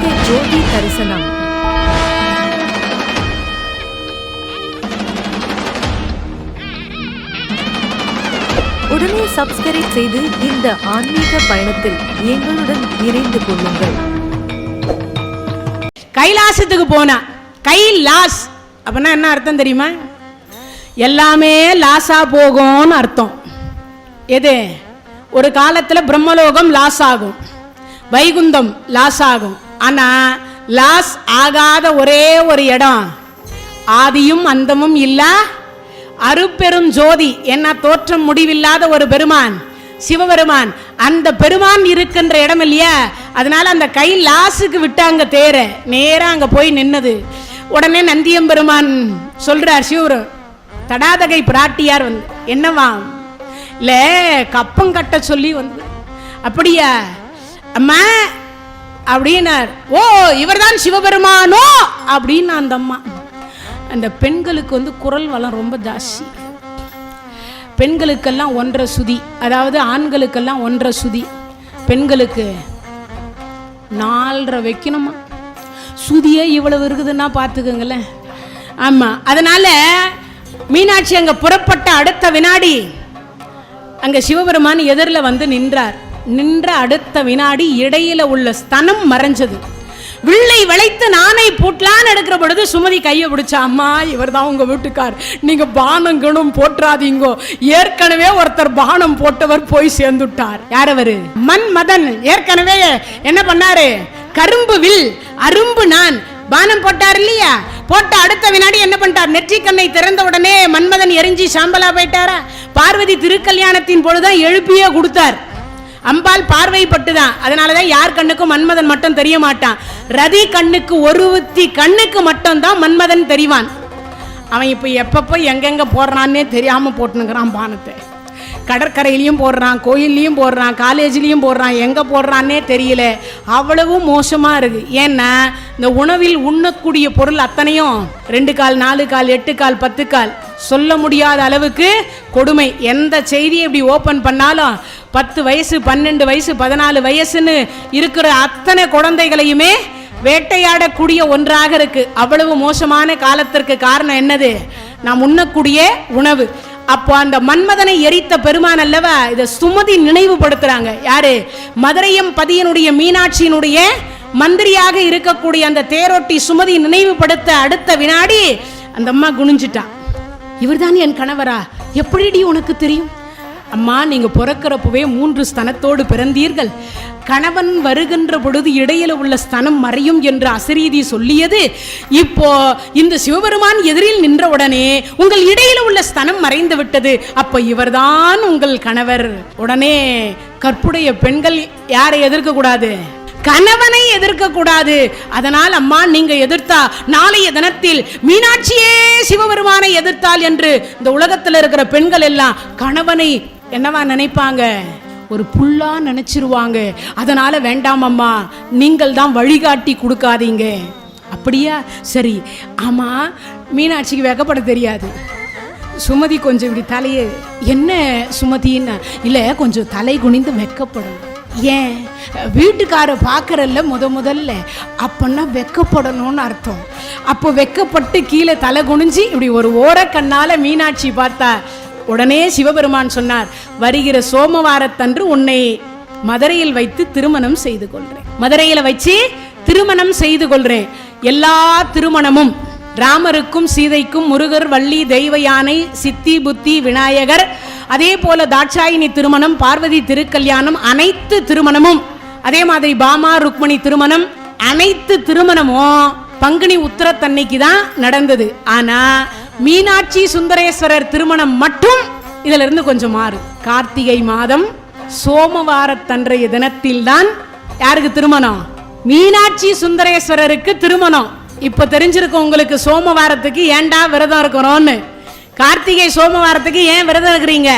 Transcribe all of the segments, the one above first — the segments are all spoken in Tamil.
ஆன்மீக ஜோதி தரிசனம். உடனே சப்ஸ்கிரைப் செய்து இந்த ஆன்மீக பயணத்தில் எங்களுடன் இணைந்து கொள்ளுங்கள். கைலாசத்துக்கு போனா, கைலாஸ் அப்படின்னா என்ன அர்த்தம் தெரியுமா? எல்லாமே லாஸா போகும்னு அர்த்தம். எது? ஒரு காலத்தில் பிரம்மலோகம் லாஸ் ஆகும், வைகுந்தம் லாஸ் ஆகும். ஆனா லாஸ் ஆகாத ஒரே ஒரு இடம், ஆதியும் அந்தமும் இல்ல அருப்பெரும் ஜோதி, என்ன தோற்றம் முடிவில்லாத ஒரு பெருமான், சிவபெருமான். அந்த பெருமான் இருக்கின்ற இடம் இல்லையா, அதனால அந்த கைலாசுக்கு விட்டாங்க தேர, நேரா அங்க போய் நின்னது. உடனே நந்தியம்பெருமான் சொல்றார், சிவபெருமான் தடாதகை பிராட்டியார் வந்து, என்னவா இல்ல கப்பம் கட்ட சொல்லி வந்து, அப்படியா அம்மா அப்படின்னார். ஓ இவர்தான் சிவபெருமானோ அப்படின்னு அந்த அம்மா. அந்த பெண்களுக்கு வந்து குரல் வளம் ரொம்ப ஜாஸ்தி. பெண்களுக்கெல்லாம் 1.5 சுதி, அதாவது ஆண்களுக்கெல்லாம் 1.5 சுதி, பெண்களுக்கு 4.5 வைக்கணுமா. சுதியே இவ்வளவு இருக்குதுன்னா பார்த்துக்கோங்களேன். ஆமாம், அதனால மீனாட்சி அங்கே புறப்பட்ட அடுத்த வினாடி அங்கே சிவபெருமான் எதிரில் வந்து நின்றார். நின்ற அடுத்த வினாடி இடையில உள்ள ஸ்தனம் மறைஞ்சது. வில்லை வளைத்து நானை பூட்டலான்னு எடுக்கிற பொழுது சுமதி கையை பிடிச்சா, அம்மா இவர் தான் உங்க வீட்டுக்கார், நீங்க பானம் கணும் போற்றாதீங்கோ, ஏற்கனவே ஒருத்தர் பானம் போட்டவர் போய் சேர்ந்துட்டார். யார் அவரு? மன்மதன். ஏற்கனவே என்ன பண்ணாரு? கரும்பு வில் அரும்பு நான் பானம் போட்டார் இல்லையா? போட்ட அடுத்த வினாடி என்ன பண்ணிட்டார்? நெற்றிக்கண்ணை திறந்த உடனே மன்மதன் எரிஞ்சி சாம்பலா போயிட்டாரா? பார்வதி திருக்கல்யாணத்தின் பொழுதுதான் எழுப்பியே கொடுத்தார். அம்பாள் பார்வைப்பட்டுதான், அதனாலதான் யார் கண்ணுக்கும் மன்மதன் மட்டும் தெரிய மாட்டான். ரதி கண்ணுக்கு ஒருத்தி கண்ணுக்கு மட்டும் தான் மன்மதன் தெரிவான். அவன் இப்ப எப்பப்ப எங்கெங்க போடுறான்னே தெரியாம போட்டுனுங்கிறான் பானத்தை. கடற்கரையிலையும் போடுறான், கோயில்லையும் போடுறான், காலேஜ்லையும் போடுறான், எங்க போடுறான்னே தெரியல. அவ்வளவு மோசமா இருக்கு. ஏன்னா இந்த உணவில் உண்ணக்கூடிய பொருள் அத்தனையும் 2 கால் 4 கால் 8 கால் 10 கால் சொல்ல முடியாத அளவுக்கு கொடுமை. எந்த செய்தியை இப்படி ஓபன் பண்ணாலும் 10 வயசு 12 வயசு 14 வயசுன்னு இருக்கிற அத்தனை குழந்தைகளையுமே வேட்டையாடக்கூடிய ஒன்றாக இருக்கு. அவ்வளவு மோசமான காலத்திற்கு காரணம் என்னது? நாம் உண்ணக்கூடிய உணவு. அப்போ அந்த மன்மதனை எரித்த பெருமான் அல்லவா இதை சுமதி நினைவுபடுத்துறாங்க. யாரு? மதுரையம் பதியனுடைய மீனாட்சியினுடைய மந்திரியாக இருக்கக்கூடிய அந்த தேரோட்டி சுமதி நினைவுபடுத்த அடுத்த வினாடி அந்த அம்மா குனிஞ்சிட்டான். இவர்தான் என் கணவரா? எப்படி உனக்கு தெரியும்? அம்மா நீங்க பிறக்கிறப்பவே 3 ஸ்தனத்தோடு பிறந்தீர்கள். கணவன் வருகின்ற பொழுது இடையில உள்ள ஸ்தனம் மறையும் என்று அசரீதி சொல்லியது. இப்போ இந்த சிவபெருமான் எதிரில் நின்ற உடனே உங்கள் இடையில உள்ள ஸ்தனம் மறைந்து விட்டது. அப்ப இவர்தான் உங்கள் கணவர். உடனே கற்புடைய பெண்கள் யாரை எதிர்க்க கூடாது? கணவனை எதிர்க்க கூடாது. அதனால் அம்மா நீங்க எதிர்த்தா நாளைய தினத்தில் மீனாட்சியே சிவபெருமானை எதிர்த்தாள் என்று இந்த உலகத்தில் இருக்கிற பெண்கள் எல்லாம் கணவனை என்னவா நினைப்பாங்க? ஒரு புல்லா நினைச்சிருவாங்க. அதனால வேண்டாம் அம்மா, நீங்கள் தான் வழிகாட்டி கொடுக்காதீங்க. அப்படியா? சரி. ஆமா, மீனாட்சிக்கு வெக்கப்பட தெரியாது. சுமதி கொஞ்சம் இப்படி தலையே, என்ன சுமதின்னா, இல்லை கொஞ்சம் தலை குனிந்து வெக்கப்படும். ஏன்? வீட்டுக்கார பார்க்கறல்ல முதல்ல, அப்பன்னா வெக்கப்படணும்னு அர்த்தம். அப்போ வெக்கப்பட்டு கீழே தலை குனிஞ்சி இப்படி ஒரு ஓரக்கண்ணால மீனாட்சி பார்த்தா உடனே சிவபெருமான் சொன்னார், வருகிற சோமவாரத்தன்று உன்னை மதுரையில் வைத்து திருமணம் செய்து கொள்றேன். மதுரையில வச்சு திருமணம் செய்து கொள்றேன். எல்லா திருமணமும் ராமருக்கும் சீதைக்கும், முருகர், வள்ளி, தெய்வ யானை, சித்தி, புத்தி, விநாயகர், அதே போல தாட்சாயினி திருமணம், பார்வதி திருக்கல்யாணம், அனைத்து திருமணமும், அதே மாதிரி பாமா ருக்மணி திருமணம், அனைத்து திருமணமும் பங்குனி உத்திரத்தன்னைக்கு தான் நடந்தது. ஆனா மீனாட்சி சுந்தரேஸ்வரர் திருமணம் மட்டும் இதுல இருந்து கொஞ்சம் மாறும். கார்த்திகை மாதம் சோமவாரத்தன்றைய தினத்தில் தான் யாருக்கு திருமணம்? மீனாட்சி சுந்தரேஸ்வரருக்கு திருமணம். இப்ப தெரிஞ்சிருக்கும் உங்களுக்கு சோமவாரத்துக்கு ஏண்டா விரதம் இருக்கிறோம்னு. கார்த்திகை சோமவாரத்துக்கு ஏன் விரதம் இருக்கிறீங்க?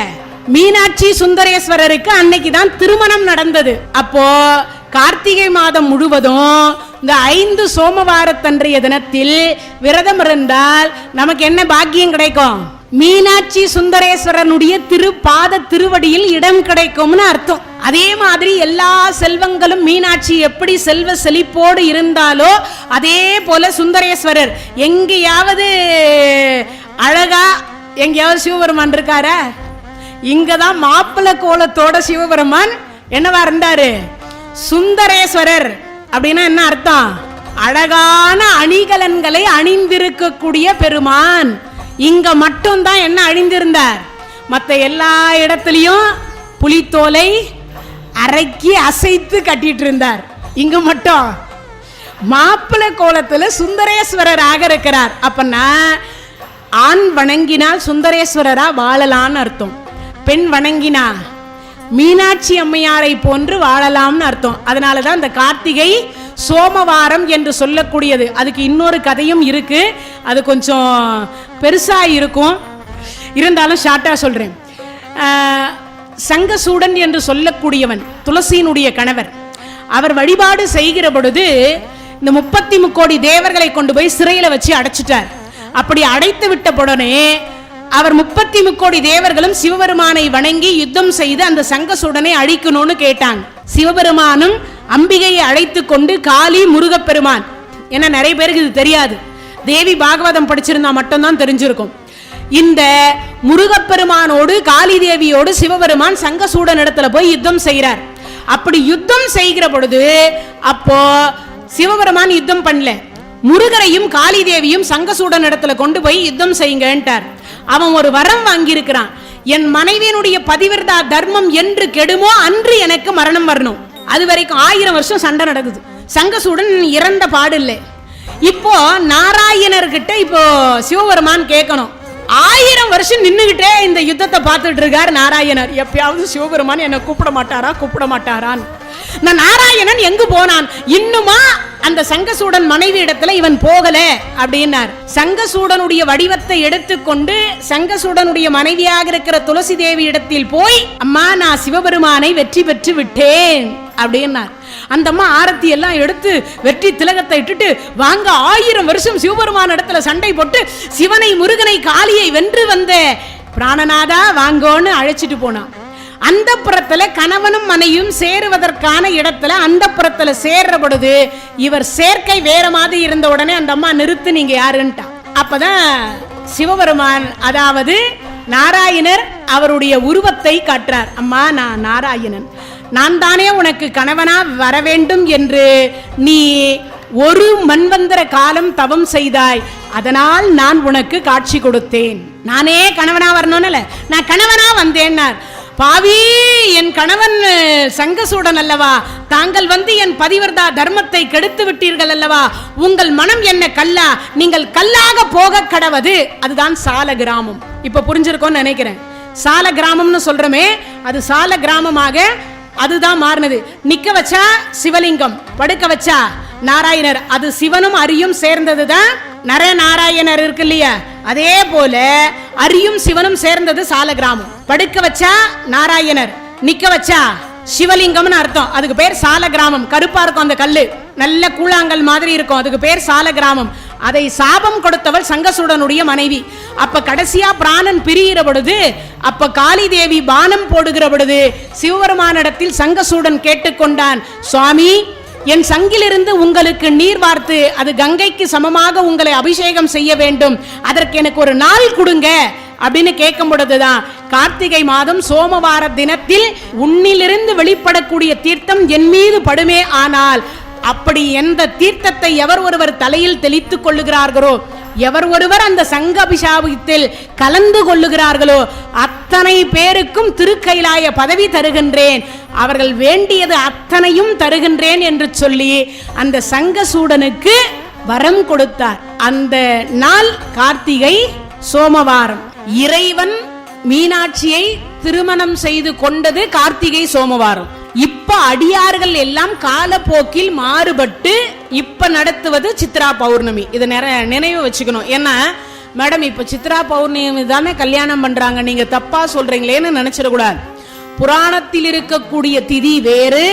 மீனாட்சி சுந்தரேஸ்வரருக்கு அன்னைக்கு தான் திருமணம் நடந்தது. அப்போ கார்த்திகை மாதம் முழுவதும் இந்த 5 சோமவாரத்தன்றைய தினத்தில் விரதம் இருந்தால் நமக்கு என்ன பாக்கியம் கிடைக்கும்? மீனாட்சி சுந்தரேஸ்வரனுடைய திருப்பாத திருவடியில் இடம் கிடைக்கும்னு அர்த்தம். அதே மாதிரி எல்லா செல்வங்களும் மீனாட்சி எப்படி செல்வ செழிப்போடு இருந்தாலோ அதே போல சுந்தரேஸ்வரர் எங்கேயாவது அழகா எங்கேயாவது சிவபெருமான் இருக்காரா? இங்கதான் மாப்பிள்ளை கோலத்தோட சிவபெருமான் என்னவா இருந்தாரு? சுந்தரேஸ்வரர் அப்படின்னா என்ன அர்த்தம்? அழகான அணிகலன்களை அணிந்திருக்கக்கூடிய பெருமான். இங்க மட்டும்தான் என்ன அணிந்திருந்தார்? மற்ற எல்லா இடத்துலயும் புலித்தோலை அரைக்கி அசைத்து கட்டிட்டு இருந்தார். இங்க மட்டும் மாப்பிள்ளை கோலத்துல சுந்தரேஸ்வரராக இருக்கிறார். அப்பனா ஆண் வணங்கினால் சுந்தரேஸ்வரரா வாழலான்னு அர்த்தம், பெண் வணங்கினா மீனாட்சி அம்மையாரை போன்று வாழலாம்னு அர்த்தம். அதனாலதான் இந்த கார்த்திகை சோமவாரம் என்று சொல்லக்கூடியது. அதுக்கு இன்னொரு கதையும் இருக்கு, அது கொஞ்சம் பெருசா இருக்கும், இருந்தாலும் ஷார்ட்டா சொல்றேன். சங்கசூடன் என்று சொல்லக்கூடியவன் துளசியினுடைய கணவர். அவர் வழிபாடு செய்கிற பொழுது இந்த 33 தேவர்களை கொண்டு போய் சிறையில வச்சு அடைச்சிட்டார். அப்படி அடைத்து விட்ட உடனே அவர் 33 தேவர்களும் சிவபெருமானை வணங்கி யுத்தம் செய்து அந்த சங்கசூடனை அழிக்கணும்னு கேட்டாங்க. சிவபெருமானும் அம்பிகையை அழைத்து கொண்டு காளி முருகப்பெருமான், ஏன்னா நிறைய பேருக்கு இது தெரியாது, தேவி பாகவதம் படிச்சிருந்தா மட்டும்தான் தெரிஞ்சிருக்கும். இந்த முருகப்பெருமானோடு காளி தேவியோடு சிவபெருமான் சங்கசூடன் இடத்துல போய் யுத்தம் செய்கிறார். அப்படி யுத்தம் செய்கிற பொழுது அப்போ சிவபெருமான் யுத்தம் பண்ணல, முருகரையும் காளி தேவியும் சங்கசூடன் இடத்துல கொண்டு போய் யுத்தம் செய்யுங்கன்றார். அவன் ஒரு வரம் வாங்கி இருக்கிறான், என் மனைவியினுடைய பதிவிரதா தர்மம் என்று கெடுமோ அன்று எனக்கு மரணம் வரணும். அது வரைக்கும் 1000 வருஷம் சண்டை நடக்குது, சங்கசூடன் இறந்த பாடு இல்லை. இப்போ நாராயணர்கிட்ட இப்போ சிவபெருமான் கேட்கணும், 1000 வருஷம் நின்னுகிட்டே இந்த யுத்தத்தை பார்த்துட்டு இருக்கார் நாராயணர், எப்பயாவது சிவபெருமான் என்ன கூப்பிட மாட்டாரான். நான் நாராயணன் எங்கு போனான், இன்னுமா அந்த சங்கசூடன் மனைவி இடத்துல இவன் போகல அப்படின்னார். சங்கசூடனுடைய வடிவத்தை எடுத்துக்கொண்டு சங்கசூடனுடைய மனைவியாக இருக்கிற துளசி தேவி இடத்தில் போய், அம்மா நான் சிவபெருமானை வெற்றி பெற்று விட்டேன் அப்படின்னார். அந்த அம்மா ஆரத்தி எல்லாம் எடுத்து வெற்றி திலகத்தை இட்டுட்டு, வாங்க 1000 வருஷம் சிவபெருமான இடத்துல சண்டை போட்டு சிவனை முருகனை காளியை வென்று வந்த பிராணநாதா வாங்கோன்னு அழைச்சிட்டு போனான். அந்த புறத்துல கணவனும் மனையும் சேருவதற்கான இடத்துல அந்த புறத்துல சேர்ற பொழுது இவர் சேர்க்கை வேற மாதிரி இருந்த உடனே அந்த அம்மா நிறுத்து, நீங்க யாருன்ட்டா. அப்பதான் சிவபெருமான் அதாவது நாராயணர் அவருடைய உருவத்தை காட்டுறார். அம்மா நான் நாராயணன், நான் தானே உனக்கு கணவனா வர வேண்டும் என்று நீ ஒரு மன்வந்தர காலம் தவம் செய்தாய், அதனால் நான் உனக்கு காட்சி கொடுத்தேன். நானே கணவனா வரணும்ல, நான் கணவனா வந்தேன்னார். பாவி, என் கணவன் சங்கசூடன் அல்லவா, தாங்கள் வந்து என் பதிவர்தா தர்மத்தை கெடுத்து விட்டீர்கள் அல்லவா, உங்கள் மனம் என்ன கல்லா, நீங்கள் கல்லாக போக கடவது. அதுதான் சால கிராமம். இப்ப புரிஞ்சிருக்கோன்னு நினைக்கிறேன். சால கிராமம்னு சொல்றமே, அது சால கிராமமாக அதுதான் மாறினது. நிக்க வச்சா சிவலிங்கம், படுக்க வச்சா நாராயணர், அது சிவனும் அரியும் சேர்ந்ததுதான் நர நாராயணர் இருக்கு இல்லையா, அதே போல அரியும் சிவனும் சேர்ந்தது சால கிராமம். படுக்க வச்சா நாராயணர், நிக்க வச்சா சிவலிங்கம்னு அர்த்தம். அதுக்கு பேர் சால கிராமம். கருப்பா இருக்கும் அந்த கல்லு, நல்ல கூழாங்கல் மாதிரி இருக்கும், அதுக்கு பேர் சால கிராமம். அதை சாபம் கொடுத்தவள் சங்கசூடனுடைய மனைவி. அப்ப கடைசியா பிராணன் பிரிகிற பொழுது, அப்ப காளி தேவி பானம் போடுகிற பொழுது சிவபெருமானிடத்தில் சங்கசூடன் கேட்டுக்கொண்டான், சுவாமி என் சங்கிலிருந்து உங்களுக்கு நீர் வார்த்து அது கங்கைக்கு சமமாக உங்களை அபிஷேகம் செய்ய வேண்டும், அதற்கு எனக்கு ஒரு நாள் கொடுங்க அப்படின்னு கேட்கும் பொழுதுதான் கார்த்திகை மாதம் சோமவார தினத்தில் உன்னிலிருந்து வெளிப்படக்கூடிய தீர்த்தம் என் மீது படுமே ஆனால், அப்படி எந்த தீர்த்தத்தை எவர் ஒருவர் தலையில் தெளித்துக் கொள்ளுகிறார்களோ, எவர் ஒருவர் அந்த சங்க அபிஷேகத்தில் கலந்து கொள்ளுகிறார்களோ அத்தனை பேருக்கும் திருக்கைலாய பதவி தருகின்றேன், அவர்கள் வேண்டியது அத்தனையும் தருகின்றேன் என்று சொல்லி அந்த சங்கசூடனுக்கு வரம் கொடுத்தார். அந்த நாள் கார்த்திகை சோமவாரம். இறைவன் மீனாட்சியை திருமணம் செய்து கொண்டது கார்த்திகை சோமவாரம். இப்ப அடியார்கள் எல்லாம் காலப்போக்கில் மாறுபட்டு இப்ப நடத்துவது சித்ரா பௌர்ணமி. இதை நினைவு வச்சுக்கணும். ஏன்னா மேடம் இப்ப சித்ரா பௌர்ணமி தானே கல்யாணம் பண்றாங்க, நீங்க தப்பா சொல்றீங்களேன்னு நினைச்சிடக்கூடாது. புராணத்தில் இருக்கக்கூடிய திதி வேறு,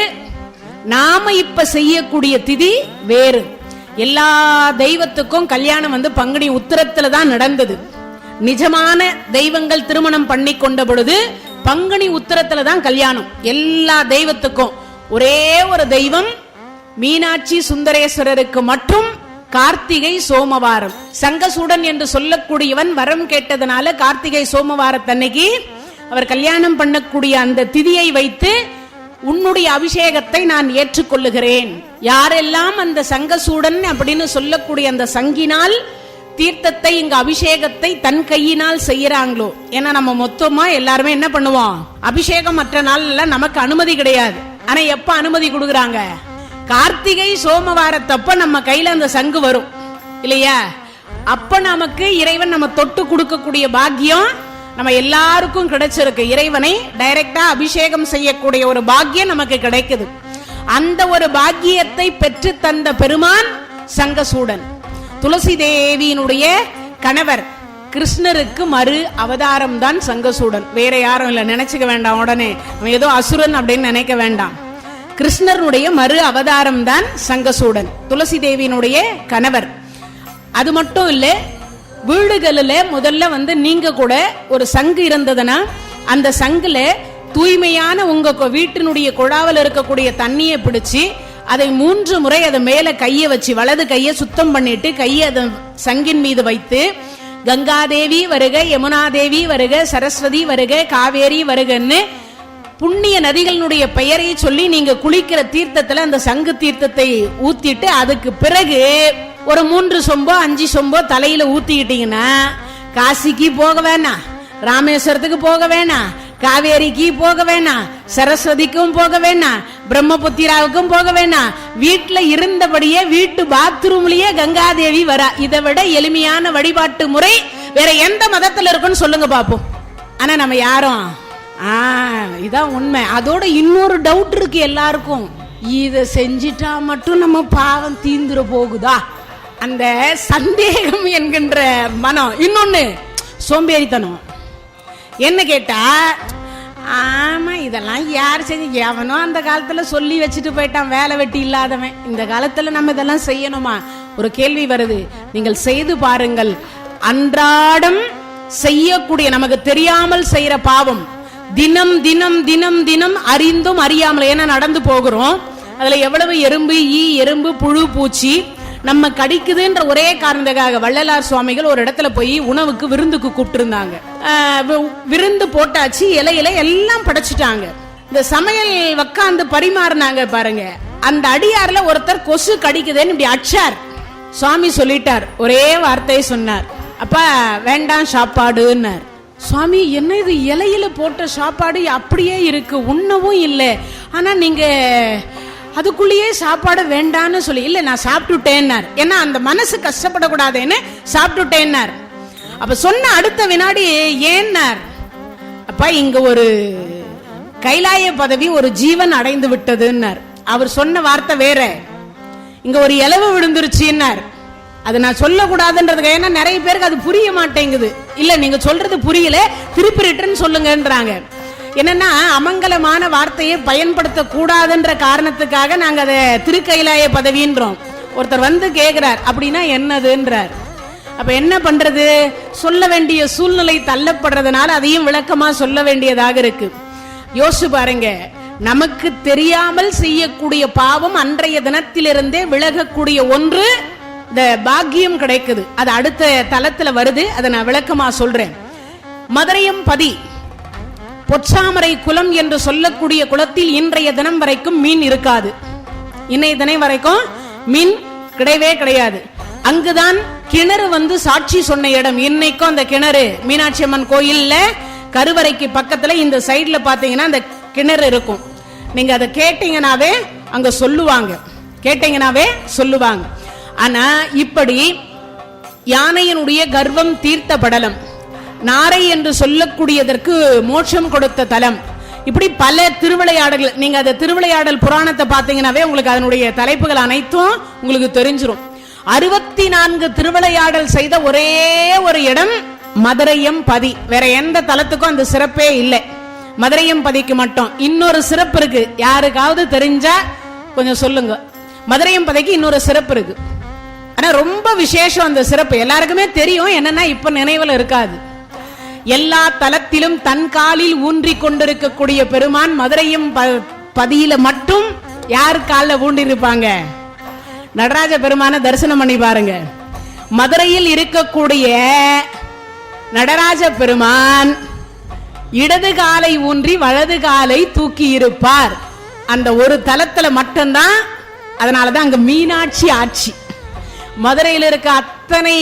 நாம இப்ப செய்யக்கூடிய திதி வேறு. எல்லா தெய்வத்துக்கும் கல்யாணம் வந்து பங்குனி உத்திரத்துல தான் நடந்தது. நிஜமான தெய்வங்கள் திருமணம் பண்ணி கொண்ட பொழுது பங்குனி உத்திரத்துல தான் கல்யாணம். எல்லா தெய்வத்துக்கும் ஒரே ஒரு தெய்வம் மீனாட்சி சுந்தரேஸ்வரருக்கு மட்டும் கார்த்திகை சோமவாரம். சங்கசூடன் என்று சொல்லக்கூடியவன் வரம் கேட்டதனால கார்த்திகை சோமவாரத்தன்னைக்கு அவர் கல்யாணம் பண்ணக்கூடிய அந்த திதியை வைத்து உன்னுடைய அபிஷேகத்தை நான் ஏற்றுக்கொள்ளுகிறேன். யாரெல்லாம் அந்த சங்கசூடன் அப்படின்னு சொல்லக்கூடிய அந்த சங்கினால் தீர்த்தத்தை இங்க அபிஷேகத்தை தன் கையினால் செய்யறாங்களோ, ஏன்னா நம்ம மொத்தமா எல்லாருமே என்ன பண்ணுவோம், அபிஷேகம் மற்ற நாள்ல நமக்கு அனுமதி கிடையாது. ஆனா எப்ப அனுமதி கொடுக்கறாங்க, கார்த்திகை சோமவாரத்தப்ப நம்ம கையில அந்த சங்கு வரும் இல்லையா, அப்ப நமக்கு இறைவன் நம்ம தொட்டு கொடுக்கக்கூடிய பாக்கியம் நம்ம எல்லாருக்கும் கிடைச்சிருக்கு. இறைவனை டைரக்டா அபிஷேகம் செய்யக்கூடிய ஒரு பாக்கியம் நமக்கு கிடைக்குது. அந்த ஒரு பாக்கியத்தை பெற்று தந்த பெருமான் சங்கசூடன். துளசி தேவியினுடைய கணவர் கிருஷ்ணருக்கு மறு அவதாரம் தான் சங்கசூடன். வேற யாரும் இல்ல, நினைச்சுக்க வேண்டாம். உடனே ஏதோ அசுரன் அப்படின்னு நினைக்க வேண்டாம். கிருஷ்ணருடைய மறு அவதாரம் தான் சங்கசூடன், துளசி தேவியினுடைய கணவர். அது மட்டும் இல்ல, வீடுகளில் முதல்ல நீங்க கூட ஒரு சங்கு இருந்ததுன்னா அந்த சங்குல தூய்மையான உங்க வீட்டினுடைய குழாவில் இருக்கக்கூடிய தண்ணியை பிடிச்சு அதை 3 முறை அதை மேல கையை வச்சு வலது கையை சுத்தம் பண்ணிட்டு கையை அதை சங்கின் மீது வைத்து கங்காதேவி வருக, யமுனாதேவி வருக, சரஸ்வதி வருக, காவேரி வருகன்னு புண்ணிய நதிகளினுடைய பெயரை சொல்லி நீங்க குளிக்கிற தீர்த்தத்துல அந்த சங்கு தீர்த்தத்தை ஊத்திட்டு அதுக்கு பிறகு ஒரு 3 சொம்போ 5 சொம்போ தலையில ஊத்திக்கிட்டீங்கன்னா காசிக்கு போக வேணாம், ராமேஸ்வரத்துக்கு போக வேணாம், காவேரிக்கு போக வேணாம், சரஸ்வதிக்கும் போக வேணாம், பிரம்மபுத்திராவுக்கும் போக வேணாம், வீட்டுல இருந்தபடியே வீட்டு பாத்ரூம்லயே கங்காதேவி வரா. இதை விட எளிமையான வழிபாட்டு முறை வேற எந்த மதத்துல இருக்குன்னு சொல்லுங்க பாப்போம். ஆனா நம்ம யாரும் இதான் உண்மை. அதோட இன்னொரு டவுட் இருக்கு எல்லாருக்கும், இத செஞ்சிட்டா மட்டும் நம்ம பாவம் தீந்துர போகுதா, அந்த சந்தேகம் என்கின்ற மனம். இன்னொன்னு சோம்பேறித்தனம். என்ன கேட்டா, ஆமா இதெல்லாம் யார் செஞ்சு, எவனோ அந்த காலத்துல சொல்லி வச்சுட்டு போயிட்டான் வேலை வெட்டி இல்லாதவன், இந்த காலத்துல நம்ம இதெல்லாம் செய்யணுமா? ஒரு கேள்வி வருது. நீங்கள் செய்து பாருங்கள். அன்றாடம் செய்யக்கூடிய நமக்கு தெரியாமல் செய்யற பாவம் தினம் தினம் தினம் தினம் அறிந்தும் அறியாமல், ஏன்னா நடந்து போகிறோம், அதுல எவ்வளவு எறும்பு, ஈ, எறும்பு, புழு, பூச்சி நம்ம கடிக்குதுன்ற ஒரே காரணத்துக்காக வள்ளலார் சுவாமிகள் ஒரு இடத்துல போய் உணவுக்கு விருந்துக்கு கூப்பிட்டு இருந்தாங்க. விருந்து போட்டாச்சு, இலையில எல்லாம் படைச்சிட்டாங்க. இந்த சமையல் உட்காந்து பரிமாறினாங்க பாருங்க, அந்த அடியார்ல ஒருத்தர் கொசு கடிக்குதுன்னு இப்படி அச்சார். சுவாமி சொல்லிட்டார், ஒரே வார்த்தையை சொன்னார், அப்பா வேண்டாம் சாப்பாடுன்னார். சுவாமி என்ன இது, இலையில போட்ட சாப்பாடு அப்படியே இருக்கு, உண்ணவும் இல்லை, ஆனா நீங்க அதுக்குள்ளேயே சாப்பாடு வேண்டான்னு சொல்லி, இல்ல நான் சாப்பிட்டுட்டேன்னார். ஏன்னா அந்த மனசு கஷ்டப்படக்கூடாதுன்னு சாப்பிட்டுட்டேன்னார். அப்ப சொன்ன அடுத்த வினாடி ஏன்னார், அப்பா இங்க ஒரு கைலாய பதவி ஒரு ஜீவன் அடைந்து விட்டதுன்னார். அவர் சொன்ன வார்த்தை வேற, இங்க ஒரு இலவு விழுந்துருச்சுன்னார். அது நான் சொல்லக்கூடாதுன்றதுக்கு, ஏன்னா நிறைய பேருக்கு அது புரிய மாட்டேங்குது. இல்ல நீங்க சொல்றது புரியல, திருப்பி ரிட்டர்ன் சொல்லுங்கன்றாங்க. என்னன்னா அமங்கலமான வார்த்தையை பயன்படுத்த கூடாதுன்ற காரணத்துக்காக நாங்க அதை திருக்கைலாய பதவின்றோம். ஒருத்தர் கேக்குறார், அப்படின்னா என்னதுன்றார். அப்ப என்ன பண்றது, சொல்ல வேண்டிய சூழ்நிலை தள்ளப்படுறதுனால அதையும் விளக்கமா சொல்ல வேண்டியதாக இருக்கு. யோசிச்சு பாருங்க, நமக்கு தெரியாமல் செய்யக்கூடிய பாவம் அன்றைய தினத்திலிருந்தே விலகக்கூடிய ஒன்று இந்த பாக்கியம் கிடைக்குது. அது அடுத்த தலத்துல வருது, அதை நான் விளக்கமா சொல்றேன். மதுரையம் பதி பொற்றாமரை குளம் என்று சொல்லக்கூடிய குளத்தில் இன்றைய தினம் வரைக்கும் மீன் இருக்காது. இன்னைய தினம் வரைக்கும் மீன் கிடையவே கிடையாது. அங்குதான் கிணறு சாட்சி சொன்ன இடம். இன்னைக்கும் அந்த கிணறு மீனாட்சி அம்மன் கோயில்ல கருவறைக்கு பக்கத்துல இந்த சைட்ல பாத்தீங்கன்னா அந்த கிணறு இருக்கும். நீங்க அதை கேட்டீங்கன்னாவே அங்க சொல்லுவாங்க, கேட்டீங்கன்னாவே சொல்லுவாங்க. ஆனா இப்படி யானையினுடைய கர்வம் தீர்த்த படலம், நாரை என்று சொல்லக்கூடியதற்கு மோட்சம் கொடுத்த தலம், இப்படி பல திருவிளையாடல்கள். நீங்க அந்த திருவிளையாடல் புராணத்தை பாத்தீங்கன்னாவே உங்களுக்கு அதனுடைய தலைப்புகள் அனைத்தும் உங்களுக்கு தெரிஞ்சிரும். 64 திருவிளையாடல் செய்த ஒரே ஒரு இடம் மதுரையம் பதி. வேற எந்த தலத்துக்கும் அந்த சிறப்பே இல்லை, மதுரையம் பதிக்கு மட்டும். இன்னொரு சிறப்பு இருக்கு, யாருக்காவது தெரிஞ்சா கொஞ்சம் சொல்லுங்க. மதுரையம் பதிக்கு இன்னொரு சிறப்பு இருக்கு, ஆனா ரொம்ப விசேஷம். அந்த சிறப்பு எல்லாருக்குமே தெரியும், என்னன்னா இப்ப நினைவுல இருக்காது. எல்லா தலத்திலும் தன் காலில் ஊன்றி கொண்டிருக்கக்கூடிய பெருமான் மதுரையும் பதியில மட்டும் யார் காலில் ஊன்றி இருப்பாங்க? நடராஜ பெருமான தரிசனம் பண்ணி பாருங்க. மதுரையில் இருக்கக்கூடிய நடராஜ பெருமான் இடது காலை ஊன்றி வலது காலை தூக்கி இருப்பார். அந்த ஒரு தலத்துல மட்டும்தான். அதனாலதான் அங்க மீனாட்சி ஆட்சி. மதுரையில் இருக்க அத்தனை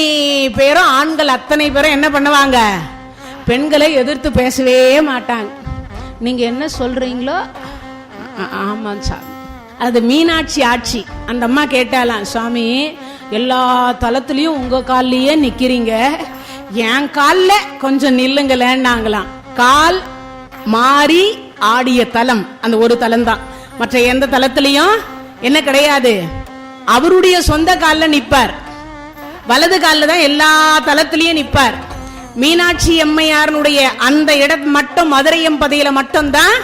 பேரும் ஆண்கள் அத்தனை பேரும் என்ன பண்ணுவாங்க? பெண்களை எதிர்த்து பேசவே மாட்டாங்க. நீங்க என்ன சொல்றீங்களோ ஆமா சார், அது மீனாட்சி ஆட்சி. அந்த அம்மா கேட்டாலாம், சுவாமி எல்லா தலத்திலையும் உங்க கால்லயே நிக்கிறீங்க, என் கால்ல கொஞ்சம் நில்லுங்களேன்னாங்களாம். கால் மாறி ஆடிய தலம் அந்த ஒரு தலம் தான். மற்ற எந்த தலத்திலையும் என்ன கிடையாது. அவருடைய சொந்த காலில் நிப்பார். வலது காலில் தான் எல்லா தலத்திலையும் நிப்பார். மீனாட்சி அம்மையாருடைய அந்த இடம் மட்டும் மதுரையம்பதியில மட்டும்தான்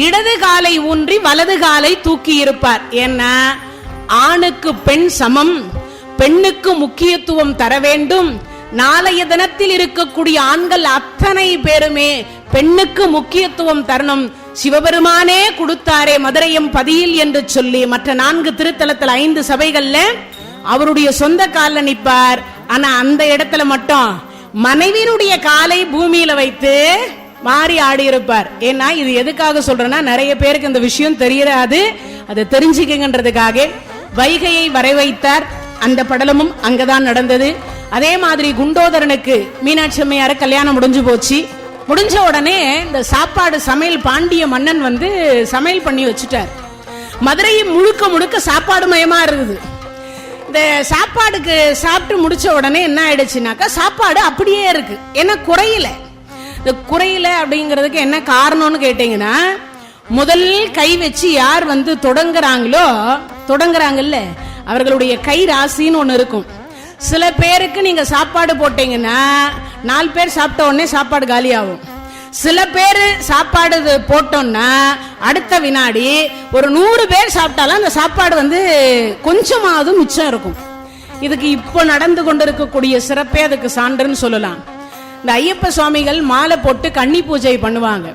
இடது காலை ஊன்றி வலது காலை தூக்கி இருப்பார். ஏன்னா ஆணுக்கு பெண் சமம், பெண்ணுக்கு முக்கியத்துவம் தர வேண்டும். நாளைய தினத்தில் இருக்கக்கூடிய ஆண்கள் அத்தனை பேருமே பெண்ணுக்கு முக்கியத்துவம் தரணும். சிவபெருமானே கொடுத்தாரே மதுரையும் பதியில் என்று சொல்லி மற்ற 4 திருத்தலத்தில் 5 சபைகள்ல அவருடைய சொந்த காலில் நிற்பார். ஆனா அந்த இடத்துல மட்டும் மனைவியினுடைய காலை பூமியில வைத்து மாறி ஆடி இருப்பார். ஏன்னா இது எதுக்காக சொல்றேன்னா, நிறைய பேருக்கு இந்த விஷயம் தெரியாது, அதை தெரிஞ்சுக்கன்றதுக்காக வைகையை வரை வைத்தார். அந்த படலமும் அங்கதான் நடந்தது. அதே மாதிரி குண்டோதரனுக்கு மீனாட்சி அம்மையார கல்யாணம் முடிஞ்சு போச்சு. முடிஞ்ச உடனே இந்த சாப்பாடு சமையல் பாண்டிய மன்னன் வந்து சமையல் பண்ணி வச்சுட்டார். மதுரை முழுக்க முழுக்க சாப்பாடு மயமா இருக்குது. இந்த சாப்பாடுக்கு சாப்பிட்டு முடிச்ச உடனே என்ன ஆயிடுச்சுனாக்கா, சாப்பாடு அப்படியே இருக்கு. ஏன்னா குறையில. இந்த குறையில அப்படிங்கிறதுக்கு என்ன காரணம்னு கேட்டீங்கன்னா, முதல் கை வச்சு யார் வந்து தொடங்குறாங்கல்ல அவர்களுடைய கை ராசின்னு ஒண்ணு இருக்கும். சில பேருக்கு நீங்க சாப்பாடு போட்டீங்கன்னா 4 பேர் சாப்பிட்ட உடனே சாப்பாடு காலி ஆகும். சில பேர் சாப்பாடு போட்டோம்னா அடுத்த வினாடி ஒரு 100 பேர் சாப்பிட்டாலும் அந்த சாப்பாடு வந்து கொஞ்சமாவது மிச்சம் இருக்கும். இதுக்கு இப்போ நடந்து கொண்டிருக்கக்கூடிய சிறப்பே அதுக்கு சான்றுன்னு சொல்லலாம். இந்த ஐயப்ப சுவாமிகள் மாலை போட்டு கன்னி பூஜை பண்ணுவாங்க.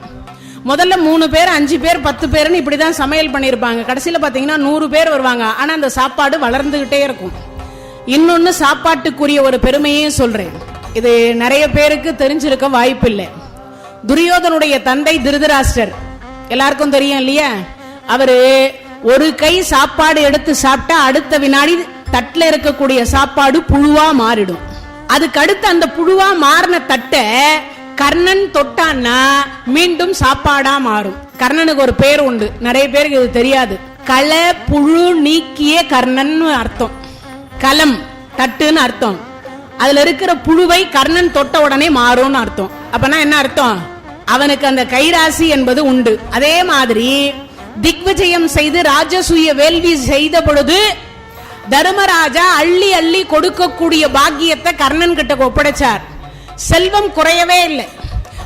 முதல்ல 3 பேர் 5 பேர் 10 பேர்னு இப்படிதான் சமையல் பண்ணிருப்பாங்க. கடைசியில பாத்தீங்கன்னா 100 பேர் வருவாங்க. ஆனா அந்த சாப்பாடு வளர்ந்துகிட்டே இருக்கும். இன்னொன்னு சாப்பாட்டுக்குரிய ஒரு பெருமையே சொல்றேன். இது நிறைய பேருக்கு தெரிஞ்சிருக்க வாய்ப்பு இல்லை. துரியோதனுடைய தந்தை திருதராஷ்டிரர் எல்லாருக்கும் தெரியும் இல்லையா? அவரு ஒரு கை சாப்பாடு எடுத்து சாப்பிட்டா அடுத்த வினாடி தட்டுல இருக்கக்கூடிய சாப்பாடு புழுவா மாறிடும். அதுக்கு அடுத்து அந்த புழுவா மாறின தட்டை கர்ணன் தொட்டான்னா மீண்டும் சாப்பாடா மாறும். கர்ணனுக்கு ஒரு பேர் உண்டு, நிறைய பேருக்கு இது தெரியாது. கள புழு நீக்கிய கர்ணன் அர்த்தம். களம் தட்டுன்னு அர்த்தம். அதுல இருக்கிற புழுவை கர்ணன் தொட்ட உடனே மாறும்னு அர்த்தம். அப்பனா என்ன அர்த்தம்? அவனுக்கு அந்த கைராசி என்பது உண்டு. அதே மாதிரி திக்விஜயம் செய்து ராஜசூய வேள்வி செய்த பொழுது தர்மராஜா அள்ளி அள்ளி கொடுக்கக்கூடிய பாக்கியத்தை கர்ணன் கிட்ட ஒப்படைச்சார். செல்வம் குறையவே இல்லை.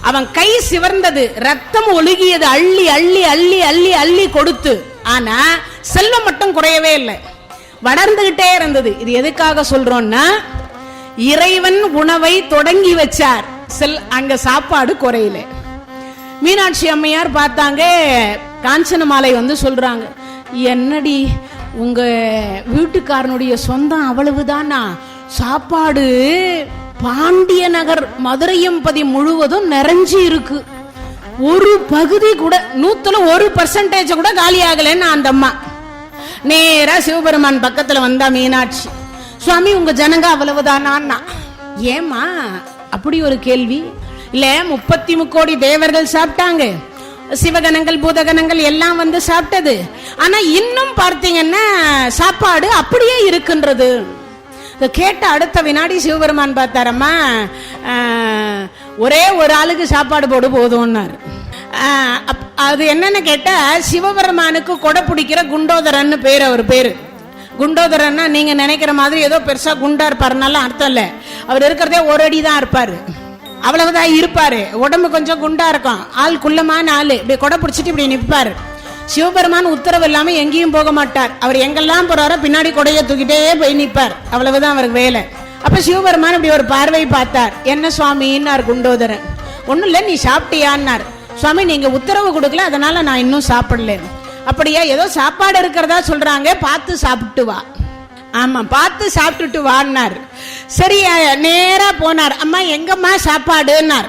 அவன் கை சிவர்ந்தது, ரத்தம் ஒழுகியது, அள்ளி அள்ளி அள்ளி அள்ளி அள்ளி கொடுத்து. ஆனா செல்வம் மட்டும் குறையவே இல்லை, வளர்ந்துகிட்டே இருந்தது. இது எதுக்காக சொல்றோம்னா, இறைவன் உணவை தொடங்கி வச்சார். அங்க சாப்பாடு குறையில. மீனாட்சி அம்மையார் பார்த்தாங்க. காஞ்சன மாலை வந்து சொல்றாங்க, என்னடி உங்க வீட்டுக்காரனுடைய சொந்தம் அவ்வளவுதானா? சாப்பாடு பாண்டிய நகர் மதுரையம்பதி முழுவதும் நிறைஞ்சி இருக்கு. ஒரு பகுதி கூட 100% கூட காலி ஆகலன்னு அந்த அம்மா நேரா சிவபெருமான் பக்கத்துல வந்தா மீனாட்சி, சுவாமி உங்க ஜனங்க அவ்வளவுதானா? ஏமா அப்படி ஒரு கேள்வி? இல்ல 33 கோடி தேவர்கள் சாப்பிட்டாங்க, சிவகணங்கள் பூதகணங்கள் எல்லாம் வந்து சாப்பிட்டது. ஆனா இன்னும் பார்த்தீங்கன்னா சாப்பாடு அப்படியே இருக்குன்றது. கேட்ட அடுத்த வினாடி சிவபெருமான் பார்த்தாரம்மா, ஒரே ஒரு ஆளுக்கு சாப்பாடு போடு போதும்னாரு. அது என்னன்னு கேட்டா, சிவபெருமானுக்கு கொடை பிடிக்கிற குண்டோதரன் பேர். அவர் பேரு குண்டோதரன்னா நீங்க நினைக்கிற மாதிரி ஏதோ பெருசா குண்டா இருப்பாருனாலும் அர்த்தம் இல்ல. அவர் இருக்கிறதே 1 அடி தான் இருப்பாரு, அவ்வளவுதான் இருப்பாரு. உடம்பு கொஞ்சம் குண்டா இருக்கும், ஆள் குள்ளமான ஆளு. இப்படி கொடை பிடிச்சிட்டு இப்படி நிற்பாரு. சிவபெருமான் உத்தரவு இல்லாம எங்கேயும் போக மாட்டார். அவர் எங்கெல்லாம் போறாரோ பின்னாடி கொடையை தூக்கிட்டே போய் நிற்பார். அவ்வளவுதான் அவருக்கு வேலை. அப்ப சிவபெருமான் இப்படி ஒரு பார்வை பார்த்தார். என்ன சுவாமின்னார் குண்டோதரன். ஒண்ணும் இல்ல, நீ சாப்பிட்டியான்னார். சுவாமி நீங்க உத்தரவு கொடுக்கல, அதனால நான் இன்னும் சாப்பிடல. அப்படியா, ஏதோ சாப்பாடு இருக்கிறதா சொல்றாங்க, பார்த்து சாப்பிட்டு வா. ஆமா, பார்த்து சாப்பிட்டுட்டு வான்னார். சரி, நேரா போனார். அம்மா எங்கம்மா சாப்பாடுன்னார்.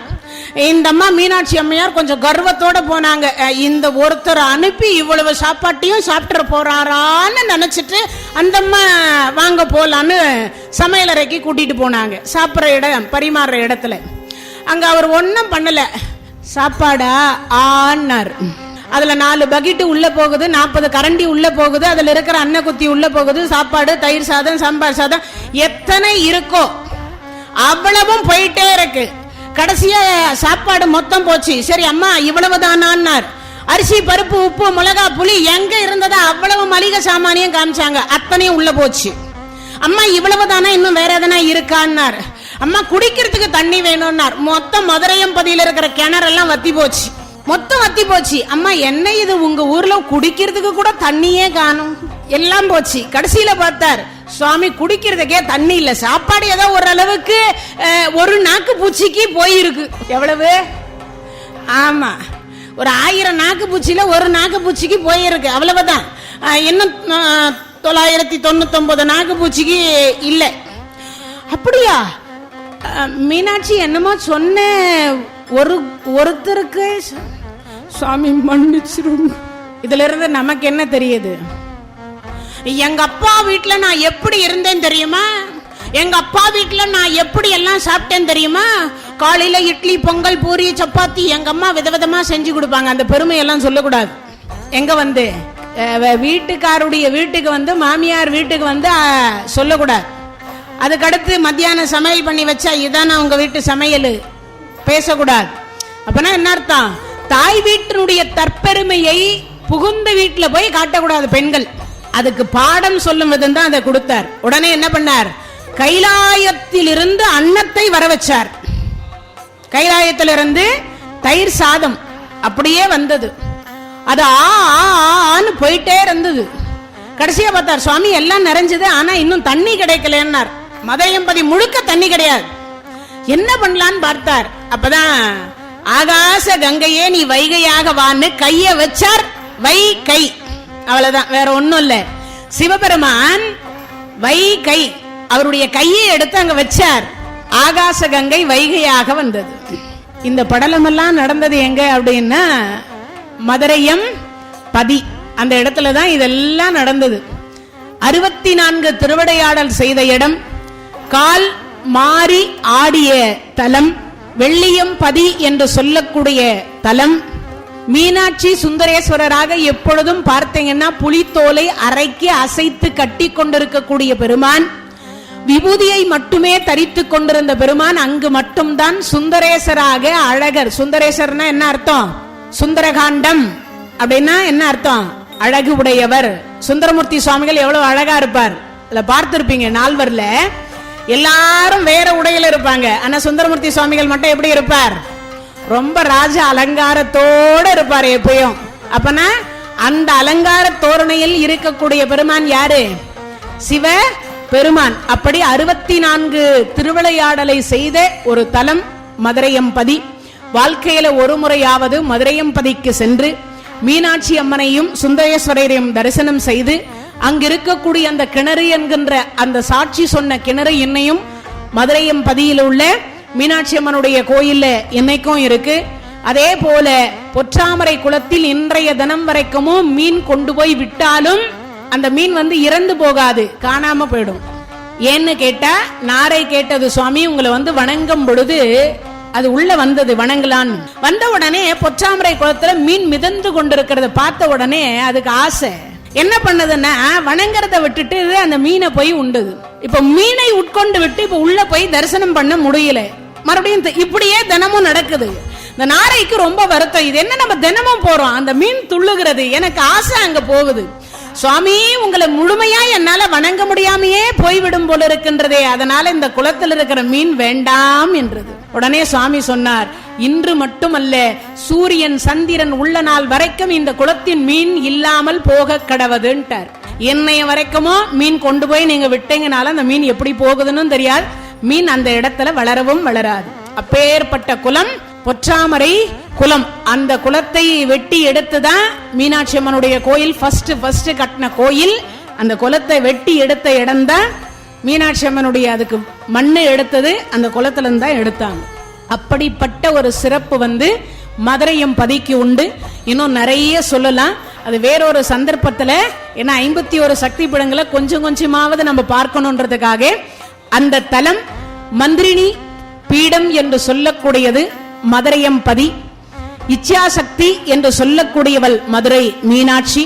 இந்த அம்மா மீனாட்சி அம்மையார் கொஞ்சம் கர்வத்தோட போனாங்க. இந்த ஒருத்தர் அனுப்பி இவ்வளவு சாப்பாட்டையும் சாப்பிட்டு போறாரான்னு நினைச்சிட்டு அந்த அம்மா வாங்க போலான்னு சமையலறைக்கு கூட்டிட்டு போனாங்க. சாப்பிட்ற இடம், பரிமாறுற இடத்துல. அங்க அவர் ஒன்னும் பண்ணல. சாப்பாடா ஆன்னார். அதுல 4 பக்கெட்டு உள்ள போகுது, 40 கரண்டி உள்ள போகுது, அதுல இருக்கிற அன்ன குத்தி உள்ள போகுது, சாப்பாடு, தயிர் சாதம், சாம்பார் சாதம், எத்தனை இருக்கோ அவ்வளவும் போயிட்டே இருக்கு. கடைசியா சாப்பாடு மொத்தம் போச்சு. சரி அம்மா இவ்வளவுதானான்னார். அரிசி, பருப்பு, உப்பு, மிளகா, புளி எங்க இருந்ததா அவ்வளவு மளிகை சாமானியம் காமிச்சாங்க, அத்தனையும் உள்ள போச்சு. அம்மா இவ்வளவுதானா, இன்னும் வேற எதனா இருக்கான்னார். அம்மா குடிக்கிறதுக்கு தண்ணி வேணும்னார். மொத்தம் மதுரையம்பதியில இருக்கிற கிணறெல்லாம் வத்தி போச்சு, மொத்தம் வத்தி போச்சு. அம்மா என்ன இது, உங்க ஊர்ல குடிக்கிறதுக்கு கூட தண்ணியே காணும், எல்லாம் போச்சு. கடைசியில பார்த்தார், சுவாமி குடிக்கிறதுக்கே தண்ணி இல்ல, சாப்பாடு ஏதோ ஓரளவுக்கு ஒரு நாக்கு பூச்சிக்கு போயிருக்கு. எவ்வளவு? ஆமா, ஒரு 1000 நாக்கு பூச்சியில ஒரு நாக்கு பூச்சிக்கு போயிருக்கு, அவ்வளவுதான். இன்னும் 999 நாக்கு பூச்சிக்கு இல்ல. அப்படியா? மீனாட்சி என்னமோ சொன்ன, ஒருத்தருக்கு சுவாமி மன்னிச்சிரும். இதுல இருந்து நமக்கு என்ன தெரியுது? எங்க அப்பா வீட்டுல நான் எப்படி இருந்தேன் தெரியுமா? எங்க அப்பா வீட்டுல நான் எப்படி எல்லாம் சாப்பிட்டேன் தெரியுமா? காலையில இட்லி, பொங்கல், பூரி, சப்பாத்தி எங்க அம்மா விதவிதமா செஞ்சு கொடுப்பாங்க. அந்த பெருமையெல்லாம் சொல்லக்கூடாது. எங்க வந்து வீட்டுக்காருடைய வீட்டுக்கு வந்து, மாமியார் வீட்டுக்கு வந்து சொல்லக்கூடாது. அதுக்கடுத்து மத்தியானம் சமையல் பண்ணி வச்சா இதான உங்க வீட்டு சமையல் பேசக்கூடாது. அப்பனா என்ன அர்த்தம்? தாய் வீட்டினுடைய தற்பெருமையை புகுந்த வீட்டுல போய் காட்டக்கூடாது பெண்கள். அதுக்கு பாடம் சொல்லும் விதம் தான் அதை கொடுத்தார். உடனே என்ன பண்ணார்? கைலாயத்திலிருந்து அன்னத்தை வர வச்சார். கைலாயத்திலிருந்து தயிர் சாதம் அப்படியே வந்தது. அது ஆன்னு போயிட்டே இருந்தது. கடைசியா பார்த்தார், சுவாமி எல்லாம் நிறைஞ்சது, ஆனா இன்னும் தண்ணி கிடைக்கலன்னார். மதுரையம்பதி முழுக்க தண்ணி கிடையாது. என்ன பண்ணலான்னு பார்த்தார். அப்பதான் ஆகாச கங்கையே நீ வைகையாக வான்னு கைய வச்சார். வை கை, அவ்வளவுதான், வேற ஒண்ணும் இல்ல. சிவபெருமான் வை கை, அவருடைய கையை எடுத்து அங்க வச்சார். ஆகாச கங்கை வைகையாக வந்தது. இந்த படலமெல்லாம் நடந்தது எங்க அப்படின்னா மதுரையம் பதி, அந்த இடத்துலதான் இதெல்லாம் நடந்தது. 64 திருவிளையாடல் செய்த இடம், கால் மாறி ஆடிய தலம், வெள்ளியம் பதி என்று சொல்லக்கூடிய தலம். மீனாட்சி சுந்தரேஸ்வரராக எப்பொழுதும் பார்த்தீங்கன்னா புலித்தோலை அரைக்கி அசைத்து கட்டி கொண்டிருக்கக்கூடிய பெருமான், விபூதியை மட்டுமே தரித்து கொண்டிருந்த பெருமான் அங்கு மட்டும்தான் சுந்தரேசராக அழகர். சுந்தரேசர்னா என்ன அர்த்தம்? சுந்தரகாண்டம் அப்படின்னா என்ன அர்த்தம்? அழகு உடையவர். சுந்தரமூர்த்தி சுவாமிகள் எவ்வளவு அழகா இருப்பார், அதுல பார்த்திருப்பீங்க. நால்வர்ல எல்லாரும் வேற உடையில இருப்பாங்க, ஆனா சுந்தரமூர்த்தி சுவாமிகள் மட்டும் எப்படி இருப்பார்? ரொம்ப ராஜ அலங்காரத்தோட இருப்பார் எப்பயும். அப்பனா அந்த அலங்கார தோரணையில் இருக்கக்கூடிய பெருமான் யாரு? சிவ பெருமான். அப்படி 64 திருவிளையாடலை செய்த ஒரு தலம் மதுரையம்பதி. வாழ்க்கையில ஒரு முறையாவது மதுரையம்பதிக்கு சென்று மீனாட்சி அம்மனையும் சுந்தரேஸ்வரரையும் தரிசனம் செய்து அங்கிருக்கக்கூடிய அந்த கிணறு என்கின்ற அந்த சாட்சி சொன்ன கிணறு இன்னையும் மதுரையம்பதியில் உள்ள மீனாட்சி அம்மனுடைய கோயில்ல இன்னைக்கும் இருக்கு. அதே போல பொற்றாமரை குளத்தில் இன்றைய தினம் வரைக்கும் மீன் கொண்டு போய் விட்டாலும் அந்த மீன் வந்து இறந்து போகாது, காணாம போயிடும். ஏன்னு கேட்டா, நாரை கேட்டது, சுவாமி உங்களை வந்து வணங்கும் பொழுது அது உள்ள வந்தது, வணங்கலான்னு வந்த உடனே பொற்றாமரை குளத்துல மீன் மிதந்து கொண்டிருக்கிறத பார்த்த உடனே அதுக்கு ஆசை. என்ன பண்ணதுன்னா, வணங்குறத விட்டுட்டு அந்த மீனை போய் உண்டது. இப்ப மீனை உட்கொண்டு விட்டு இப்ப உள்ள போய் தரிசனம் பண்ண முடியல. மறுபடியும் இப்படியே தினமும் நடக்குது. இந்த நாரைக்கு ரொம்ப வருத்தம். இது என்ன, நம்ம தினமும் போறோம், அந்த மீன் துள்ளுகிறது, எனக்கு ஆசை அங்க போகுது. சுவாமி உங்களை முழுமையா என்னால வணங்க முடியாமையே போய்விடும் போல இருக்கின்றதே, அதனால இந்த குளத்தில் இருக்கிற மீன் வேண்டாம் என்றது. உடனே சுவாமி சொன்னார், இன்று மட்டுமல்ல, சூரியன் சந்திரன் உள்ள நாள் வரைக்கும் இந்த குளத்தின் மீன் இல்லாமல் போக கடவுதுன்ட்டார். என்னைய வரைக்குமோ மீன் கொண்டு போய் நீங்க விட்டீங்கனால அந்த மீன் எப்படி போகுதுன்னு தெரியாது, மீன் அந்த இடத்துல வளரவும் வளராது. அப்பேற்பட்ட குலம் பொற்றாமரை குலம். அந்த குலத்தை வெட்டி எடுத்துதான் மீனாட்சி அம்மனுடைய கோயில் ஃபர்ஸ்ட் கட்டின கோயில். அந்த குலத்தை வெட்டி எடுத்த இடம் தான் மீனாட்சி அம்மனுடைய, அதுக்கு மண்ணு எடுத்தது அந்த குலத்துல இருந்து தான் எடுத்தாங்க. அப்படிப்பட்ட ஒரு சிறப்பு மதுரையும் பதிக்கு உண்டு. இன்னும் நிறைய சொல்லலாம், அது வேறொரு சந்தர்ப்பத்தில். ஏன்னா 51 சக்தி பீடங்களை கொஞ்சம் கொஞ்சமாவது நம்ம பார்க்கணுன்றதுக்காக அந்த தலம் மந்திரினி பீடம் என்று சொல்லக்கூடியது மதுரையம்பதி. இச்சாசக்தி என்று சொல்லக்கூடியவள் மதுரை மீனாட்சி.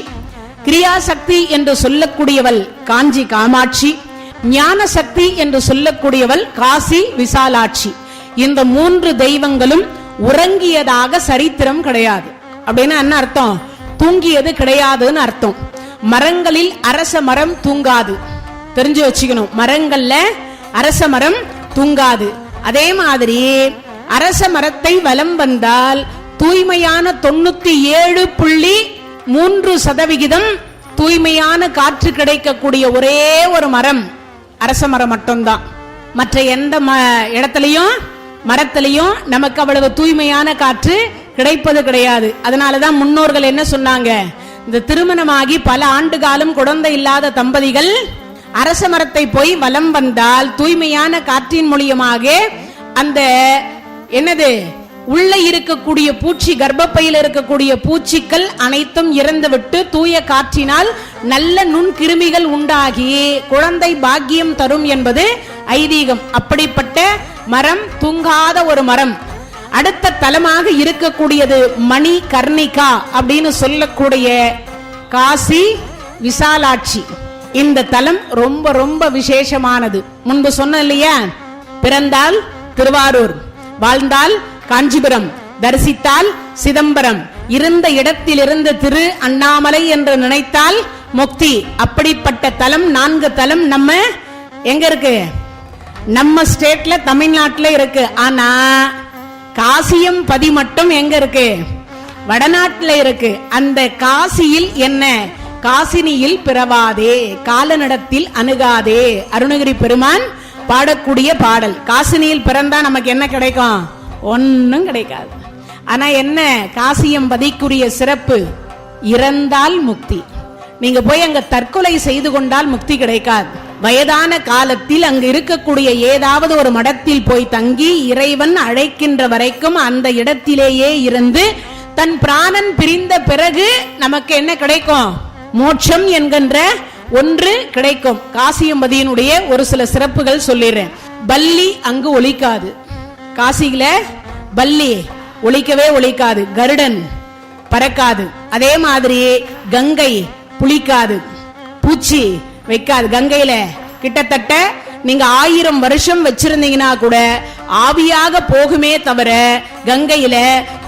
கிரியாசக்தி என்று சொல்லக்கூடியவள் காஞ்சி காமாட்சி. ஞான சக்தி என்று சொல்லக்கூடியவள் காசி விசாலாட்சி. இந்த 3 தெய்வங்களும் உறங்கியதாக சரித்திரம் கிடையாது. அப்படின்னு என்ன அர்த்தம்? தூங்கியது கிடையாதுன்னு அர்த்தம். மரங்களில் அரச மரம் தூங்காது, தெரிஞ்சு வச்சுக்கணும். மரங்கள்ல அரச மரம் தூங்காது. அதே மாதிரி அரச மரத்தை வலம் வந்தால் தூய்மையான 97.3% தூய்மையான காற்று கிடைக்கக்கூடிய ஒரே ஒரு மரம் அரச மரம் மட்டும்தான். மற்ற எந்த இடத்துலயும் மரத்திலையும் நமக்கு அவ்வளவு தூய்மையான காற்று கிடைப்பது கிடையாது. அதனாலதான் முன்னோர்கள் என்ன சொன்னாங்க, இந்த திருமணமாகி பல ஆண்டு காலம் குழந்தை இல்லாத தம்பதிகள் அரச மரத்தை போய் வலம் வந்தால் தூய்மையான காற்றின் மூலியமாக அந்த என்னது உள்ள இருக்கக்கூடிய பூச்சி, கர்ப்பப்பையில் இருக்கக்கூடிய பூச்சிகள் அனைத்தும் இறந்துவிட்டு தூய காற்றினால் நல்ல நுண்கிருமிகள் உண்டாகி குழந்தை பாக்கியம் தரும் என்பது ஐதீகம். அப்படிப்பட்ட மரம் தூங்காத ஒரு மரம். அடுத்த தலமாக இருக்கக்கூடியது மணி கர்ணிகா அப்படின்னு சொல்லக்கூடிய காசி விசாலாட்சி. இந்த தலம் ரொம்ப ரொம்ப விசேஷமானது. முன்பு சொன்ன இல்லையா, பிறந்தால் திருவாரூர், வாழ்ந்தால் காஞ்சிபுரம், தரிசித்தால் சிதம்பரம், இருந்த இடத்திலிருந்து திரு அண்ணாமலை என்று நினைத்தால் முக்தி. அப்படிப்பட்ட தலம் 4 தலம் நம்ம எங்க இருக்கு? நம்ம ஸ்டேட்ல தமிழ்நாட்டுல இருக்கு. ஆனா காசியம் பதி மட்டும் எங்க இருக்கு? வடநாட்டுல இருக்கு. அந்த காசியில் என்ன? காசினியில் பிறவாதே, காலநடத்தில் அணுகாதே. அருணகிரி பெருமான் பாடக்கூடிய பாடல். காசினியில் பிறந்தா நமக்கு என்ன கிடைக்கும்? ஒன்னும் கிடைக்காது. ஆனா என்ன காசியம் பதிக்குரிய சிறப்பு? இறந்தால் முக்தி. நீங்க போய் அங்க தற்கொலை செய்து கொண்டால் முக்தி கிடைக்காது. வயதான காலத்தில் அங்கு இருக்கக்கூடிய ஏதாவது ஒரு மடத்தில் போய் தங்கி இறைவன் அழைக்கின்ற வரைக்கும் அந்த இடத்திலேயே இருந்து தன் பிராணன் பிரிந்த பிறகு நமக்கு என்ன கிடைக்கும்? மோட்சம் என்கின்ற ஒன்று கிடைக்கும். காசியம்பதியினுடைய ஒரு சில சிறப்புகள் சொல்லிடுறேன். பல்லி அங்கு ஒலிக்காது. காசியில பல்லி ஒலிக்கவே ஒலிக்காது. கருடன் பறக்காது. அதே மாதிரி கங்கை புளிக்காது, பூச்சி வைக்காது. கங்கையில கிட்டத்தட்ட நீங்க 1000 வருஷம் வச்சிருந்தீங்கன்னா கூட ஆவியாக போகுமே தவிர கங்கையில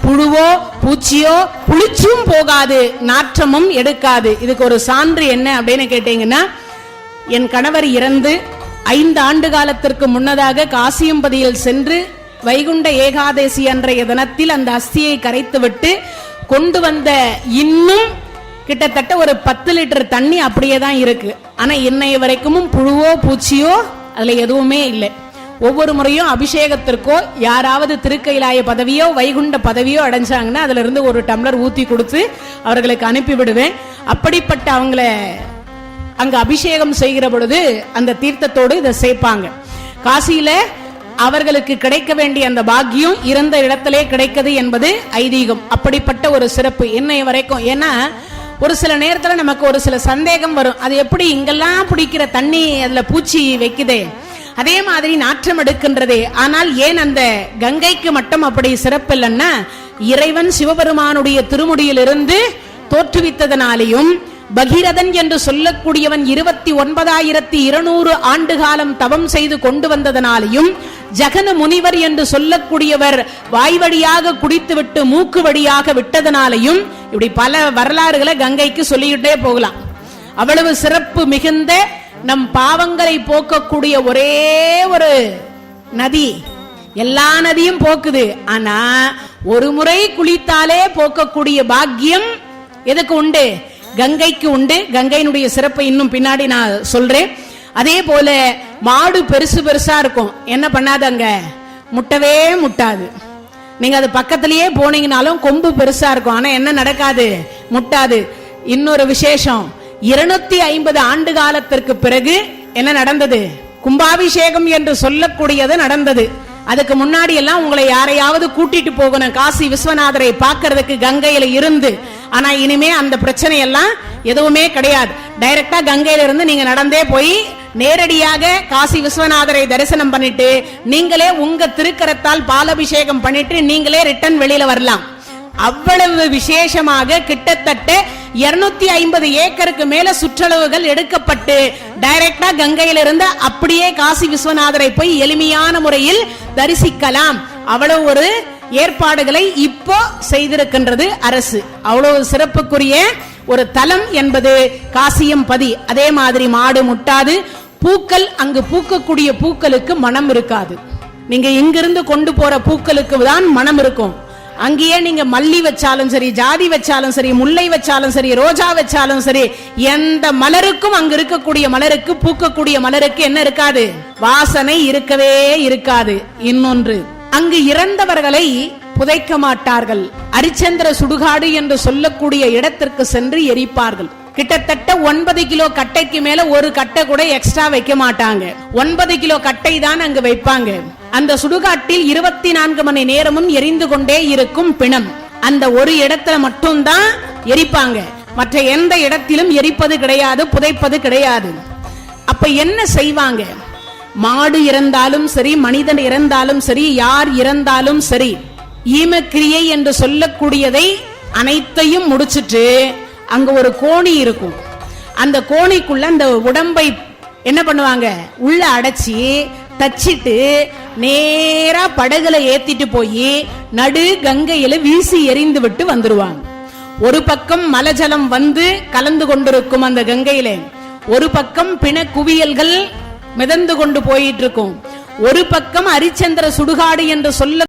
புழுவோ பூச்சியோ புளிச்சும் போகாது, நாற்றமும் எடுக்காது. இதுக்கு ஒரு சான்று என்ன அப்படின்னு கேட்டீங்கன்னா, என் கணவர் இறந்து 5 ஆண்டு காலத்திற்கு முன்னதாக காசியம்பதியில் சென்று வைகுண்ட ஏகாதசி அன்றைய தினத்தில் அந்த அஸ்தியை கரைத்து விட்டு கொண்டு வந்த இன்னும் கிட்டத்தட்ட ஒரு 10 லிட்டர் தண்ணி அப்படியே தான் இருக்கு. ஆனா இன்னைய வரைக்கும் புழுவோ பூச்சியோ அதுல எதுவுமே இல்லை. ஒவ்வொரு முறையும் அபிஷேகத்திற்கோ யாராவது திருக்கைலாய பதவியோ வைகுண்ட பதவியோ அடைஞ்சாங்கன்னா அதுல இருந்து ஒரு டம்ளர் ஊத்தி கொடுத்து அவர்களுக்கு அனுப்பி விடுவேன். அப்படிப்பட்ட அவங்கள அங்க அபிஷேகம் செய்கிற பொழுது அந்த தீர்த்தத்தோடு இதை சேர்ப்பாங்க. காசியில அவர்களுக்கு கிடைக்க வேண்டிய அந்த பாக்கியம் இறந்த இடத்திலே கிடைக்குது என்பது ஐதீகம். அப்படிப்பட்ட ஒரு சிறப்பு இன்னைய வரைக்கும். ஏன்னா ஒரு சில நேரத்துல நமக்கு ஒரு சில சந்தேகம் வரும், அது எப்படி இங்கெல்லாம் பிடிக்கிற தண்ணி அதுல பூச்சி வைக்குதே, அதே மாதிரி நாற்றம் எடுக்கின்றதே. ஆனால் ஏன் அந்த கங்கைக்கு மட்டும் அப்படி சிறப்பு இல்லைன்னா, இறைவன் சிவபெருமானுடைய திருமுடியிலிருந்து தோற்றுவித்ததனாலையும் பகீரதன் என்று சொல்லக்கூடியவன் 29,200 ஆண்டு காலம் தவம் செய்து கொண்டு வந்ததனாலையும், ஜகன முனிவர் என்று சொல்லக்கூடியவர் வாய் வழியாக குடித்துவிட்டு மூக்கு வழியாக விட்டதனாலையும், இப்படி பல வரலாறுகளை கங்கைக்கு சொல்லிக்கிட்டே போகலாம். அவ்வளவு சிறப்பு மிகுந்த நம் பாவங்களை போக்கக்கூடிய ஒரே ஒரு நதி. எல்லா நதியும் போக்குது, ஆனா ஒரு முறை குளித்தாலே போக்கக்கூடிய பாக்கியம் எதுக்கு உண்டு? கங்கைக்கு உண்டு. கங்கையினுடைய சிறப்பை இன்னும் பின்னாடி நான் சொல்றேன். அதே போல மாடு பெருசு பெருசா இருக்கும், என்ன பண்ணாதங்க, முட்டவே முட்டாது. நீங்க அது பக்கத்திலேயே போனீங்கனாலும் கொம்பு பெருசா இருக்கும், ஆனா என்ன நடக்காது, முட்டாது. இன்னொரு விசேஷம், 250 ஆண்டு காலத்திற்கு பிறகு என்ன நடந்தது, கும்பாபிஷேகம் என்று சொல்லக்கூடியது நடந்தது. அதுக்கு முன்னாடி எல்லாம் உங்களை யாரையாவது கூட்டிட்டு போகணும் காசி விஸ்வநாதரை பார்க்கிறதுக்கு கங்கையில இருந்து. ஆனா இனிமே அந்த பிரச்சனை எல்லாம் எதுவுமே கிடையாது. டைரக்டா கங்கையில இருந்து நீங்க நடந்தே போய் நேரடியாக காசி விஸ்வநாதரை தரிசனம் பண்ணிட்டு நீங்களே உங்க திருக்கரத்தால் பாலாபிஷேகம் பண்ணிட்டு நீங்களே ரிட்டர்ன் வெளியில வரலாம். அவ்வளவு விசேஷமாக கிட்டத்தட்ட 250 ஏக்கருக்கு மேல சுற்றளவுகள் எடுக்கப்பட்டு டைரக்டா கங்கையிலிருந்து அப்படியே காசி விஸ்வநாதரை போய் எளிமையான முறையில் தரிசிக்கலாம். அவ்வளவு ஒரு ஏற்பாடுகளை இப்போ செய்திருக்கின்றது அரசு. அவ்வளவு சிறப்புக்குரிய ஒரு தலம் என்பது காசியம்பதி. அதே மாதிரி மாடு முட்டாது, பூக்கள் அங்கு பூக்கக்கூடிய பூக்களுக்கு மனம் இருக்காது. நீங்க இங்கிருந்து கொண்டு போற பூக்களுக்கு தான் மனம் இருக்கும். அங்கேயே நீங்க மல்லி வச்சாலும் சரி, ஜாதி வச்சாலும் சரி, முல்லை வச்சாலும் சரி, ரோஜா வச்சாலும் சரி, எந்த மலருக்கும் அங்க இருக்கக்கூடிய மலருக்கு, பூக்கக்கூடிய மலருக்கு என்ன இருக்காது, வாசனை இருக்கவே இருக்காது. இன்னொன்று, அங்கு இறந்தவர்களை புதைக்க மாட்டார்கள். அரிச்சந்திர சுடுகாடு என்று சொல்லக்கூடிய இடத்திற்கு சென்று எரிப்பார்கள். கிட்டத்தட்ட 9 கிலோ கட்டைக்கு மேல ஒரு கட்டை கூட எக்ஸ்ட்ரா வைக்க மாட்டாங்க. 9 கிலோ கட்டை தான் அங்கு வைப்பாங்க. அந்த சுடுகாட்டில் 24 மணி நேரமும் எரிந்து கொண்டே இருக்கும் பிணம் அந்த ஒரு இடத்துல மட்டும்தான் எரிப்பாங்க. மற்ற எந்த இடத்திலும் எரிப்பது கிடையாது, புதைப்பது கிடையாது. அப்ப என்ன செய்வாங்க, மாடு இறந்தாலும் சரி, மனிதன் இறந்தாலும் சரி, யார் இறந்தாலும் சரி, ஈமக்கிரியை என்று சொல்லக்கூடியதை அனைத்தையும் முடிச்சிட்டு அங்க ஒரு கோணி இருக்கும். அந்த கோணிக்குள்ள அந்த உடம்பை என்ன பண்ணுவாங்க, உள்ள அடைச்சி தச்சிட்டு நேரா படகுல ஏத்திட்டு போய் நடு கங்கையில வீசி எறிந்து விட்டு வந்துருவாங்க. ஒரு பக்கம் மலஜலம் வந்து கலந்து கொண்டிருக்கும் அந்த கங்கையில, ஒரு பக்கம் பிண குவியல்கள் மிதந்து கொண்டு போயிட்டு இருக்கும், ஒரு பக்கம் அரிச்சந்திர சுடுகாடு என்று சொல்ல